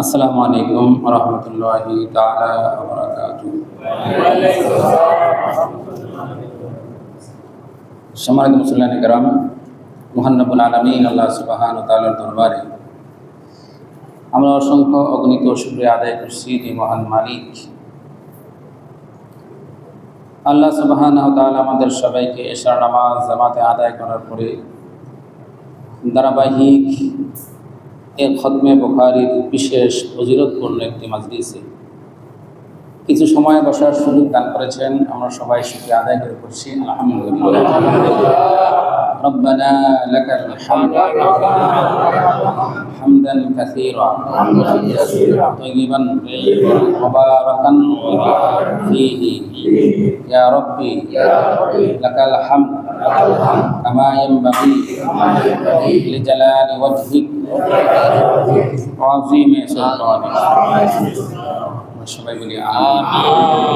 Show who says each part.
Speaker 1: আসসালামু আলাইকুম ওয়া রাহমাতুল্লাহি তাআলা ওয়া বারাকাতুহু। সম্মানিত মুসলিয়ানে কেরাম, মহান রব্বুল আলামিন আল্লাহ সুবহানাহু ওয়া তাআলার দরবারে আমরা অসংখ্য অগণিত শুকরিয়া আদায় করছি যে মহান মালিক আল্লাহ সুবহানাহু ওয়া তাআলা আমাদের সবাইকে এশার নামাজ জামাতে আদায় করার পরে ধারাবাহিক খতমে বুখারীর বিশেষ ফজিলতপূর্ণ একটি মাজলিসে কিছু সময় বসার সুযোগ দান করেছেন। আমরা সবাই শুকরিয়া আদায় করে করছি আলহামদুলিল্লাহ। রব্বানা লাকাল হামদ হামদান কাসীরা তাইয়িবান মুবারাকান ফীহি ইয়া রাব্বি লাকাল হামদ কামা ইয়ানবাগি লিজালালি ওয়াজহিক ওয়া আযীমি সুলতানিক। সবাই বলি আমিন।